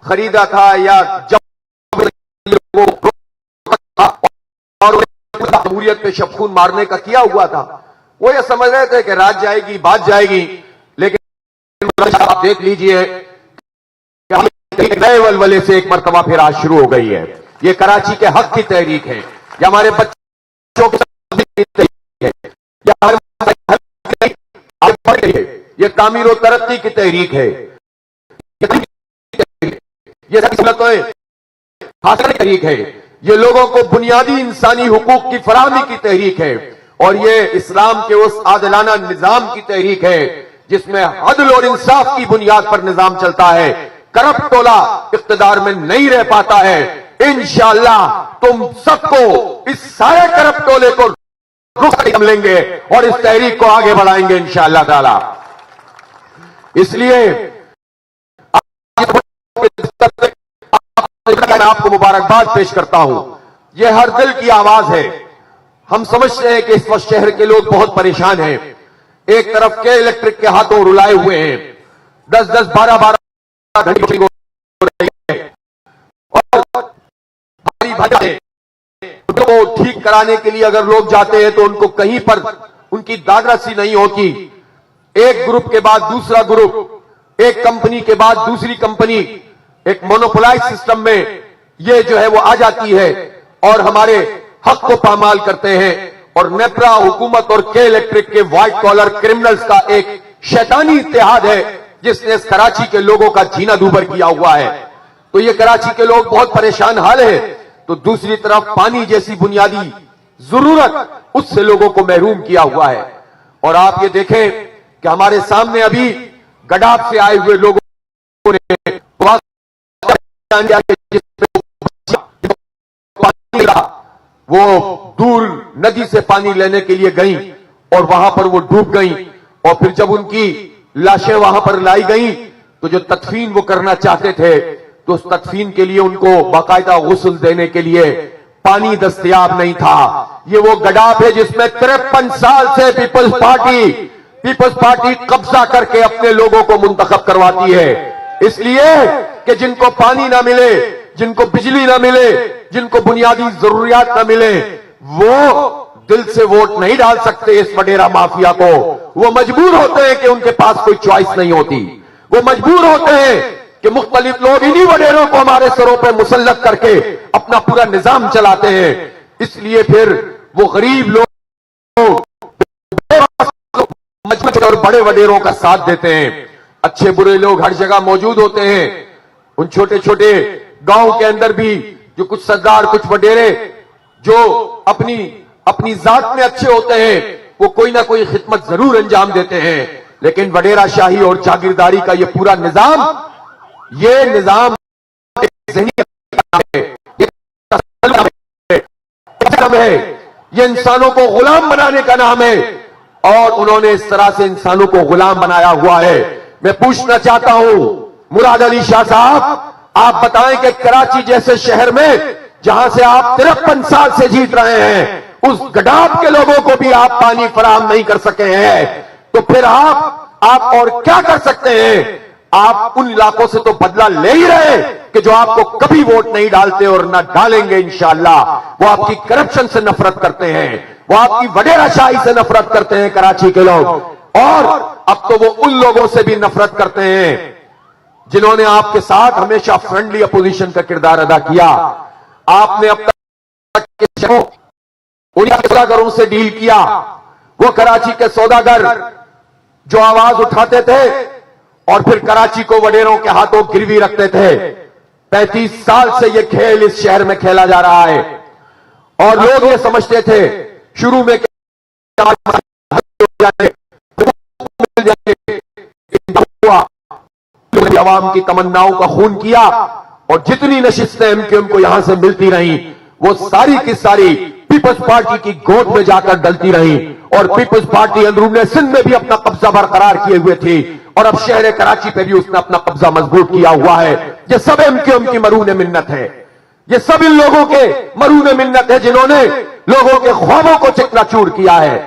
خریدا تھا یا جب اور جمہوریت پہ شبخون مارنے کا کیا ہوا تھا، وہ یہ سمجھ رہے تھے کہ رات جائے گی، بات جائے گی. لیکن آپ دیکھ لیجئے نئے ولولے سے ایک مرتبہ پھر آج شروع ہو گئی ہے. یہ کراچی کے حق کی تحریک ہے، یہ ہمارے بچوں کی تحریک ہے، یہ تعمیر و ترقی کی تحریک ہے، یہ حاصل تحریک ہے، یہ لوگوں کو بنیادی انسانی حقوق کی فراہمی کی تحریک ہے، اور یہ اسلام کے اس عادلانہ نظام کی تحریک ہے جس میں عدل اور انصاف کی بنیاد پر نظام چلتا ہے. کرپٹ ٹولہ اقتدار میں نہیں رہ پاتا ہے. انشاءاللہ تم سب کو اس سارے کرپٹ ٹولے کو رخ لیں گے اور اس تحریک کو آگے بڑھائیں گے انشاءاللہ تعالی. اس لیے میں آپ کو مبارکباد پیش کرتا ہوں. یہ ہر دل کی آواز ہے. ہم سمجھتے ہیں کہ اس وقت شہر کے لوگ بہت پریشان ہیں. ایک طرف کے الیکٹرک کے ہاتھوں رلائے ہوئے ہیں، 10-10 12-12 گھنٹے ہو رہی ہے، اور کو ٹھیک کرانے کے لیے اگر لوگ جاتے ہیں تو ان کو کہیں پر ان کی داد رسی نہیں ہوتی. ایک گروپ کے بعد دوسرا گروپ، ایک کمپنی کے بعد دوسری کمپنی، ایک مونوپولائز سسٹم میں یہ جو ہے وہ آ جاتی ہے اور ہمارے حق کو پامال کرتے ہیں. اور نیپرا حکومت اور کے الیکٹرک کے وائٹ کالر کرمنلز کا ایک شیطانی اتحاد ہے جس نے اس کراچی کے لوگوں کا جینا دوبر کیا ہوا ہے. تو یہ کراچی کے لوگ بہت پریشان حال ہے. تو دوسری طرف پانی جیسی بنیادی ضرورت اس سے لوگوں کو محروم کیا ہوا ہے. اور آپ یہ دیکھیں کہ ہمارے سامنے ابھی گڈاب سے آئے ہوئے لوگوں نے وہ دور ندی سے پانی لینے کے لیے گئیں اور وہاں پر وہ ڈوب گئیں. اور پھر جب ان کی لاشیں وہاں پر لائی گئیں تو جو تدفین وہ کرنا چاہتے تھے تو اس تدفین کے لیے ان کو باقاعدہ غسل دینے کے لیے پانی دستیاب نہیں تھا. یہ وہ گڈاب ہے جس میں 53 سال سے پیپلز پارٹی قبضہ کر کے اپنے لوگوں کو منتخب کرواتی ہے. اس لیے کہ جن کو پانی نہ ملے، جن کو بجلی نہ ملے، جن کو بنیادی ضروریات نہ ملے، وہ دل سے ووٹ نہیں ڈال سکتے اس وڈیرا مافیا کو. وہ مجبور ہوتے ہیں کہ ان کے پاس کوئی چوائس نہیں ہوتی. وہ مجبور ہوتے ہیں کہ مختلف لوگ انہی وڈیروں کو ہمارے سروں پہ مسلط کر کے اپنا پورا نظام چلاتے ہیں. اس لیے پھر وہ غریب لوگ اور بڑے وڈیروں کا ساتھ دیتے ہیں. اچھے برے لوگ ہر جگہ موجود ہوتے ہیں. ان چھوٹے چھوٹے گاؤں کے اندر بھی جو کچھ سردار، کچھ وڈیرے جو اپنی ذات میں اچھے ہوتے ہیں وہ کوئی نہ کوئی خدمت ضرور انجام دیتے ہیں. لیکن وڈیرا شاہی اور جاگیرداری کا یہ پورا نظام، یہ نظام ہے، یہ انسانوں کو غلام بنانے کا نام ہے، اور انہوں نے اس طرح سے انسانوں کو غلام بنایا ہوا ہے. میں پوچھنا چاہتا ہوں مراد علی شاہ صاحب، آپ بتائیں کہ کراچی جیسے شہر میں جہاں سے آپ 53 سال سے جیت رہے ہیں، اس گڈاب کے لوگوں کو بھی آپ پانی فراہم نہیں کر سکے ہیں، تو پھر آپ اور کیا کر سکتے ہیں؟ آپ ان علاقوں سے تو بدلہ لے ہی رہے کہ جو آپ کو کبھی ووٹ نہیں ڈالتے اور نہ ڈالیں گے انشاءاللہ. وہ آپ کی کرپشن سے نفرت کرتے ہیں، وہ آپ کی وڈیرا شاہی سے نفرت کرتے ہیں کراچی کے لوگ. اور اب تو وہ ان لوگوں سے بھی نفرت کرتے ہیں جنہوں نے آپ کے ساتھ ہمیشہ فرینڈلی اپوزیشن کا کردار ادا کیا. آپ نے اب تک سوداگروں سے ڈیل کیا. وہ کراچی کے سوداگر جو آواز اٹھاتے تھے اور پھر کراچی کو وڈیروں کے ہاتھوں گروی رکھتے تھے. 35 سال سے یہ کھیل اس شہر میں کھیلا جا رہا ہے، اور لوگ یہ سمجھتے تھے شروع میں عوام کی تمناؤں کا خون کیا، اور جتنی نشستیں ایم کیو ایم کو یہاں سے ملتی رہیں وہ ساری کی ساری پیپلز پارٹی کی گود میں جا کر ڈلتی رہیں. اور پیپلز پارٹی اندرون سندھ میں بھی اپنا قبضہ برقرار کیے ہوئے تھی، اور اب شہر کراچی پہ بھی اس نے اپنا قبضہ مضبوط کیا ہوا ہے. یہ سب ایم کیو ایم کی مرہون منت ہے، یہ سب ان لوگوں کے مرہون منت ہے جنہوں نے لوگوں کے خوابوں کو چکنا چور کیا ہے.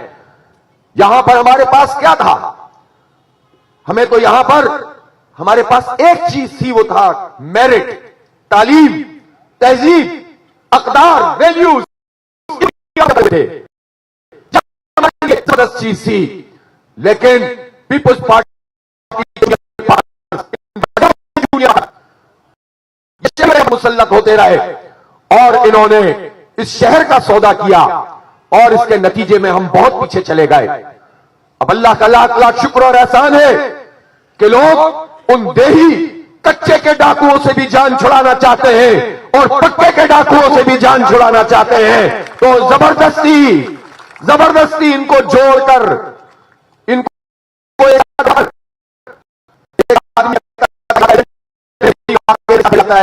یہاں پر ہمارے پاس کیا تھا؟ ہمیں تو یہاں پر ہمارے پاس ایک چیز تھی، وہ تھا میرٹ، تعلیم، تہذیب، اقدار، ویلیوز تھے، زبردست چیز تھی. لیکن پیپلز پارٹی مسلط ہوتے رہے اور انہوں نے اس شہر کا سودا کیا اور اس کے نتیجے میں ہم بہت پیچھے چلے گئے. اب اللہ کا لاکھ لاکھ شکر اور احسان ہے کہ لوگ ان دیہی کچے کے ڈاکوؤں سے بھی جان چھڑانا چاہتے ہیں اور پکے کے ڈاکوؤں سے بھی جان چھڑانا چاہتے ہیں. تو زبردستی ان کو جوڑ کر ان کو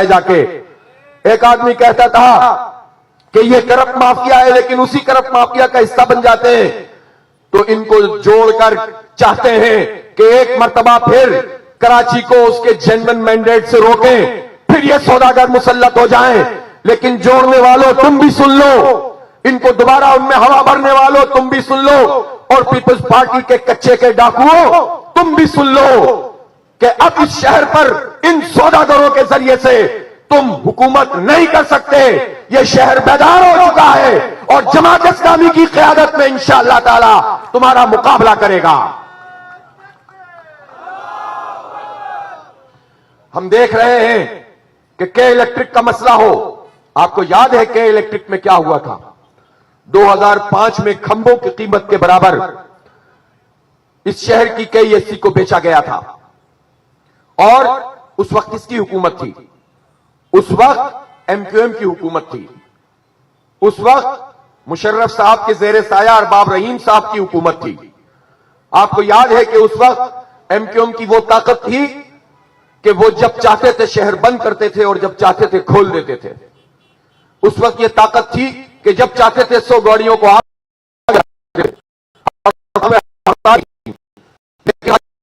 جا کے ایک آدمی کہتا تھا کہ یہ کرپٹ مافیا ہے، لیکن اسی کرپٹ مافیا کا حصہ بن جاتے ہیں. تو ان کو جوڑ کر چاہتے ہیں کہ ایک مرتبہ پھر کراچی کو اس کے جنون مینڈیٹ سے روکیں، پھر یہ سوداگر مسلط ہو جائیں. لیکن جوڑنے والوں تم بھی سن لو، ان کو دوبارہ ان میں ہوا بھرنے والوں تم بھی سن لو، اور پیپلز پارٹی کے کچے کے ڈاکوؤں تم بھی سن لو کہ اب اس شہر پر ان سوداگروں کے ذریعے سے تم حکومت نہیں کر سکتے. یہ شہر بیدار ہو چکا ہے اور جماعت اسلامی کی قیادت میں انشاءاللہ تعالی تمہارا مقابلہ کرے گا. ہم دیکھ رہے ہیں کہ کے الیکٹرک کا مسئلہ ہو. آپ کو یاد ہے کے الیکٹرک میں کیا ہوا تھا؟ 2005 میں کھمبوں کی قیمت کے برابر اس شہر کی کے ای ایس سی کو بیچا گیا تھا. اور اس وقت کس کی حکومت تھی؟ اس وقت ایم کیو ایم کی حکومت تھی. اس وقت مشرف صاحب کے زیر سایہ ارباب رحیم صاحب کی حکومت تھی. آپ کو یاد ہے کہ اس وقت ایم کیو ایم کی وہ طاقت تھی کہ وہ جب چاہتے تھے شہر بند کرتے تھے اور جب چاہتے تھے کھول دیتے تھے. اس وقت یہ طاقت تھی کہ جب چاہتے تھے 100 گاڑیوں کو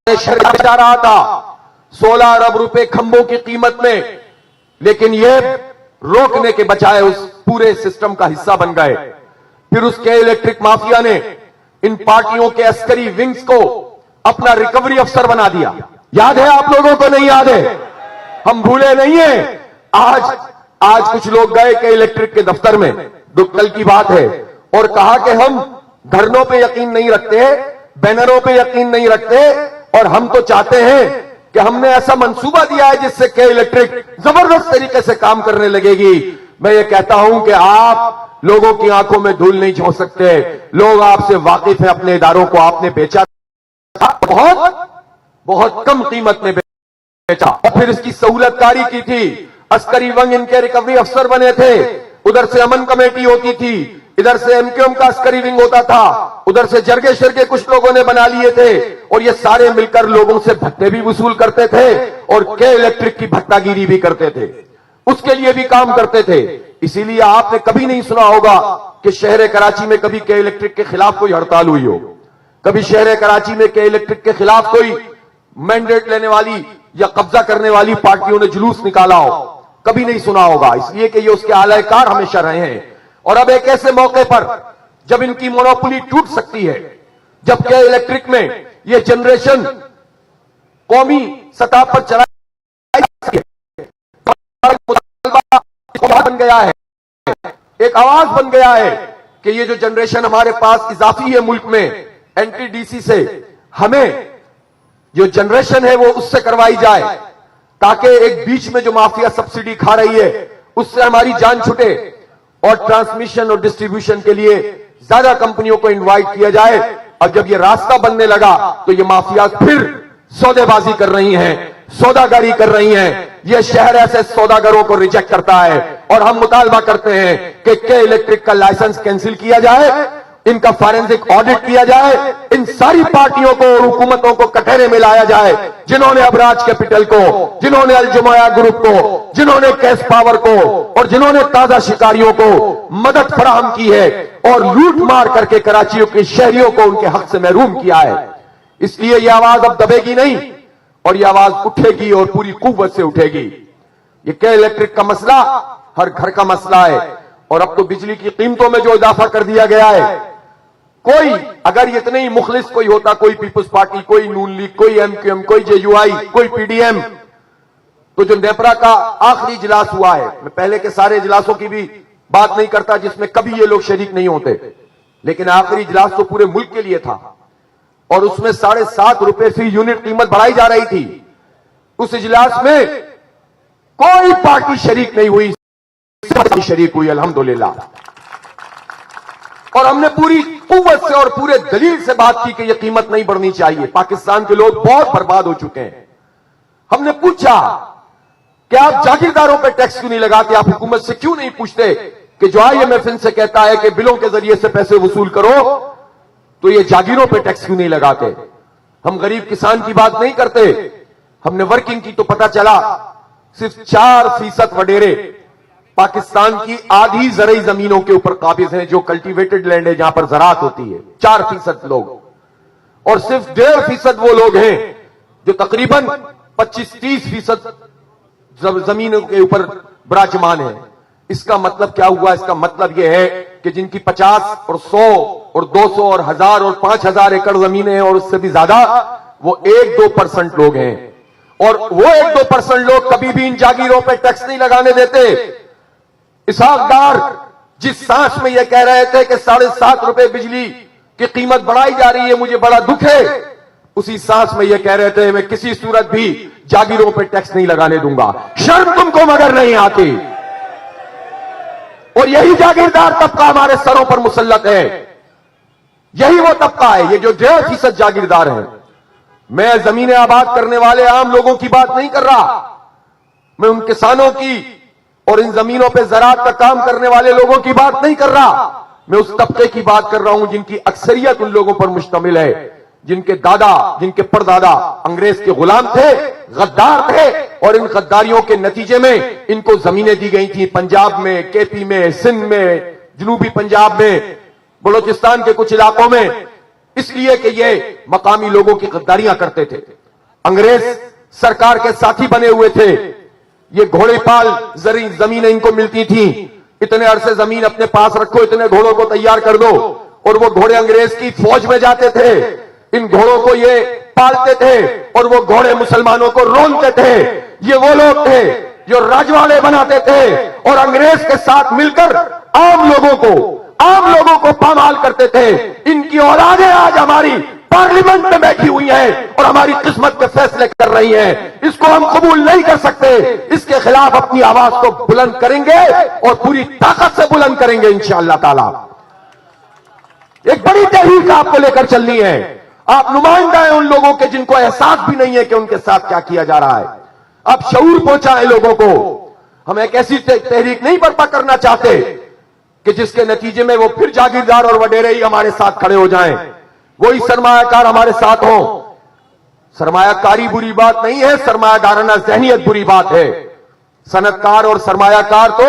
شہر جا رہا تھا 16 ارب روپے کھمبوں کی قیمت میں. لیکن یہ روکنے کے بجائے اس پورے سسٹم کا حصہ بن گئے. پھر اس کے الیکٹرک مافیا نے ان پارٹیوں کے عسکری ونگز کو اپنا ریکوری افسر بنا دیا. یاد ہے آپ لوگوں کو؟ نہیں یاد ہے؟ ہم بھولے نہیں ہیں. آج کچھ لوگ گئے کہ الیکٹرک کے دفتر میں، کل کی بات ہے، اور کہا کہ ہم دھرنوں پہ یقین نہیں رکھتے، بینروں پہ یقین نہیں رکھتے، اور ہم تو چاہتے ہیں کہ ہم نے ایسا منصوبہ دیا ہے جس سے کہ الیکٹرک زبردست طریقے سے کام کرنے لگے گی. میں یہ کہتا ہوں کہ آپ لوگوں کی آنکھوں میں دھول نہیں جھونک سکتے. لوگ آپ سے واقف ہیں. اپنے اداروں کو آپ نے بیچا بہت کم قیمت میں بیچا اور پھر اس کی سہولت کاری کی تھی. عسکری ونگ ان کے ریکوری افسر بنے تھے. ادھر سے امن کمیٹی ہوتی تھی، ادھر سے ایم کیو ایم کا عسکری ونگ ہوتا تھا، ادھر سے جرگے شرگے کچھ لوگوں نے بنا لیے تھے، اور یہ سارے مل کر لوگوں سے بھتے بھی وصول کرتے تھے اور کے الیکٹرک کی بھٹا گیری بھی کرتے تھے. اس کے لیے بھی کام کرتے تھے. اسی لیے آپ نے کبھی نہیں سنا ہوگا کہ شہر کراچی میں کبھی کے الیکٹرک کے خلاف کوئی ہڑتال ہوئی ہو، کبھی شہر کراچی میں کے الیکٹرک کے خلاف کوئی مینڈیٹ لینے والی یا قبضہ کرنے والی پارٹیوں نے جلوس نکالا ہو. کبھی نہیں سنا ہوگا، اس لیے کہ یہ اس کے اعلی کار ہمیشہ رہے ہیں. اور اب ایک ایسے موقع پر جب ان کی مونوپولی ٹوٹ سکتی ہے، جب کہ الیکٹرک میں یہ جنریشن قومی سطح پر چلائی جاتی ہے، بن گیا ہے، ایک آواز بن گیا ہے کہ یہ جو جنریشن ہمارے پاس اضافی ہے ملک میں این ٹی ڈی سی سے، ہمیں جو جنریشن ہے وہ اس سے کروائی جائے تاکہ ایک بیچ میں جو مافیا سبسڈی کھا رہی ہے اس سے ہماری جان چھٹے، اور ٹرانسمیشن اور ڈسٹریبیوشن کے لیے زیادہ کمپنیوں کو انوائٹ کیا جائے. اور جب یہ راستہ بننے لگا تو یہ مافیا پھر سودے بازی کر رہی ہیں، سوداگری کر رہی ہیں. یہ شہر ایسے سوداگروں کو ریجیکٹ کرتا ہے اور ہم مطالبہ کرتے ہیں کہ کے الیکٹرک کا لائسنس کینسل کیا جائے، ان کا فارنزک آڈٹ کیا جائے، ان ساری پارٹیوں کو اور حکومتوں کو کٹہرے میں لایا جائے جنہوں نے ابراج کیپٹل کو، جنہوں نے الجماعہ گروپ کو، جنہوں نے کیس پاور کو اور جنہوں نے تازہ شکاریوں کو مدد فراہم کی ہے اور لوٹ مار کر کے کراچیوں کے شہریوں کو ان کے حق سے محروم کیا ہے. اس لیے یہ آواز اب دبے گی نہیں اور یہ آواز اٹھے گی اور پوری قوت سے اٹھے گی. یہ کے الیکٹرک کا مسئلہ ہر گھر کا مسئلہ ہے. اور اب تو بجلی کی قیمتوں میں جو اضافہ کر دیا گیا ہے، کوئی اگر اتنے ہی مخلص کوئی ہوتا, کوئی پیپلز پارٹی, کوئی نون لیگ, کوئی ایم کیو ایم, کوئی جے یو آئی, کوئی پی ڈی ایم, تو جو نیپرا کا آخری اجلاس ہوا ہے, میں پہلے کے سارے اجلاسوں کی بھی بات نہیں کرتا جس میں کبھی یہ لوگ شریک نہیں ہوتے, لیکن آخری اجلاس تو پورے ملک کے لیے تھا, اور اس میں 7.5 روپے فی یونٹ قیمت بڑھائی جا رہی تھی. اس اجلاس میں کوئی پارٹی شریک نہیں ہوئی, شریک ہوئی الحمدللہ. اور ہم نے پوری قوت سے اور پورے دلیل سے بات کی کہ یہ قیمت نہیں بڑھنی چاہیے. پاکستان کے لوگ بہت برباد ہو چکے ہیں. ہم نے پوچھا کہ آپ جاگیرداروں پہ ٹیکس کیوں نہیں لگاتے, آپ حکومت سے کیوں نہیں پوچھتے کہ جو آئی ایم ایف ان سے کہتا ہے کہ بلوں کے ذریعے سے پیسے وصول کرو, تو یہ جاگیروں پہ ٹیکس کیوں نہیں لگاتے. ہم غریب کسان کی بات نہیں کرتے, ہم نے ورکنگ کی تو پتا چلا صرف 4% وڈیرے پاکستان کی آدھی زرعی زمینوں کے اوپر قابض ہیں, جو کلٹیویٹڈ لینڈ ہے جہاں پر زراعت ہوتی ہے. 4% لوگ, اور صرف 1.5% وہ لوگ ہیں جو تقریباً 25-30% زمینوں کے اوپر براجمان ہیں. اس کا مطلب کیا ہوا؟ اس کا مطلب یہ ہے کہ جن کی 50 اور 100 اور 200 اور 1000 اور 5000 ایکڑ زمینیں ہیں اور اس سے بھی زیادہ, وہ 1-2% لوگ ہیں. اور وہ 1-2% لوگ کبھی بھی ان جاگیروں پہ ٹیکس نہیں لگانے دیتے. اسحاق ڈار جس سانس میں یہ کہہ رہے تھے کہ 7.5 روپے بجلی کی قیمت بڑھائی جا رہی ہے, مجھے بڑا دکھ ہے, اسی سانس میں یہ کہہ رہے تھے میں کسی صورت بھی جاگیروں پہ ٹیکس نہیں لگانے دوں گا. شرم تم کو مگر نہیں آتی. اور یہی جاگیردار طبقہ ہمارے سروں پر مسلط ہے, یہی وہ طبقہ ہے یہ جو 1.5% جاگیردار ہیں. میں زمینیں آباد کرنے والے عام لوگوں کی بات نہیں کر رہا, میں ان کسانوں کی اور ان زمینوں پہ زراعت کا کام کرنے والے لوگوں کی بات نہیں کر رہا. میں اس طبقے کی بات کر رہا ہوں جن کی اکثریت ان لوگوں پر مشتمل ہے, جن کے دادا, جن کے پردادا انگریز کے غلام تھے, غدار تھے, اور ان غداریوں کے نتیجے میں ان کو زمینیں دی گئی تھیں پنجاب میں, کے پی میں, سندھ میں, جنوبی پنجاب میں, بلوچستان کے کچھ علاقوں میں, اس لیے کہ یہ مقامی لوگوں کی غداریاں کرتے تھے. انگریز سرکار کے ساتھی بنے ہوئے تھے. یہ گھوڑے پال زمینیں ان کو ملتی تھیں, اتنے عرصے زمین اپنے پاس رکھو, اتنے گھوڑوں کو تیار کر دو, اور وہ گھوڑے انگریز کی فوج میں جاتے تھے. ان گھوڑوں کو یہ پالتے تھے اور وہ گھوڑے مسلمانوں کو رونتے تھے. یہ وہ لوگ تھے جو راجوالے بناتے تھے اور انگریز کے ساتھ مل کر عام لوگوں کو پامال کرتے تھے. ان کی اولادیں آج ہماری پارلیمنٹ میں بیٹھی ہوئی ہیں اور ہماری قسمت کے فیصلے کر رہی ہیں. اس کو ہم قبول نہیں کر سکتے. اس کے خلاف اپنی آواز کو بلند کریں گے اور پوری طاقت سے بلند کریں گے انشاءاللہ تعالی. ایک بڑی تحریک آپ کو لے کر چلنی ہے. آپ نمائندہ ہیں ان لوگوں کے جن کو احساس بھی نہیں ہے کہ ان کے ساتھ کیا کیا جا رہا ہے. آپ شعور پہنچائیں لوگوں کو. ہم ایک ایسی تحریک نہیں برپا کرنا چاہتے کہ جس کے نتیجے میں وہ پھر جاگیردار اور وڈیرے ہی ہمارے ساتھ کھڑے ہو جائیں, وہی سرمایہ کار ہمارے ساتھ ہوں. سرمایہ کاری بری بات نہیں ہے, سرمایہ دارانہ ذہنیت بری بات ہے. صنعت کار اور سرمایہ کار تو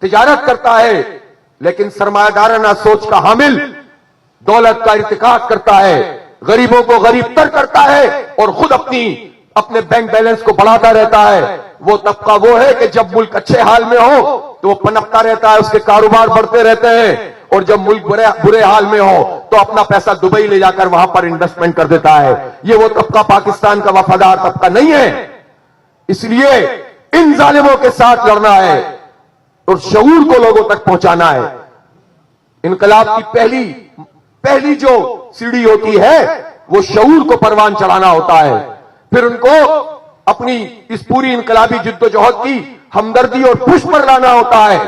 تجارت کرتا ہے, لیکن سرمایہ دارانہ سوچ کا حامل دولت کا ارتکاب کرتا ہے, غریبوں کو غریب تر کرتا ہے اور خود اپنے بینک بیلنس کو بڑھاتا رہتا ہے. وہ طبقہ وہ ہے کہ جب ملک اچھے حال میں ہو تو وہ پنپتا رہتا ہے, اس کے کاروبار بڑھتے رہتے ہیں, اور جب ملک برے حال میں ہو تو اپنا پیسہ دبئی لے جا کر وہاں پر انویسٹمنٹ کر دیتا ہے. یہ وہ طبقہ پاکستان کا وفادار طبقہ نہیں ہے. اس لیے ان ظالموں کے ساتھ لڑنا ہے اور شعور کو لوگوں تک پہنچانا ہے. انقلاب کی پہلی جو سیڑھی ہوتی ہے وہ شعور کو پروان چڑھانا ہوتا ہے. پھر ان کو اپنی اس پوری انقلابی جدوجہد کی ہمدردی اور پش پر لانا ہوتا ہے,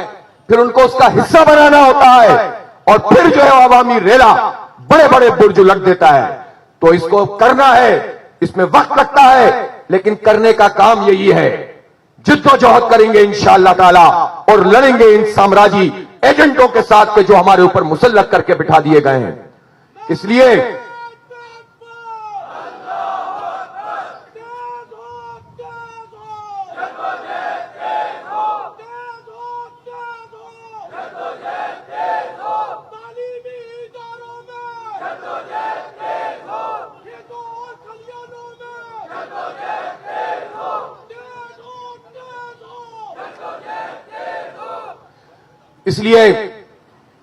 پھر ان کو اس کا حصہ بنانا ہوتا ہے, اور پھر جو ہے عوامی ریلا بڑے بڑے برج لگ دیتا ہے. تو اس کو کرنا ہے, اس میں وقت لگتا ہے, لیکن کرنے کا کام یہی ہے. جدوجہد کریں گے انشاءاللہ تعالی اور لڑیں گے ان سامراجی ایجنٹوں کے ساتھ کہ جو ہمارے اوپر مسلط کر کے بٹھا دیے گئے ہیں. اس لیے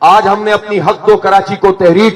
آج ہم نے اپنی حق دو کراچی کو تحریک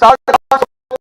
5.5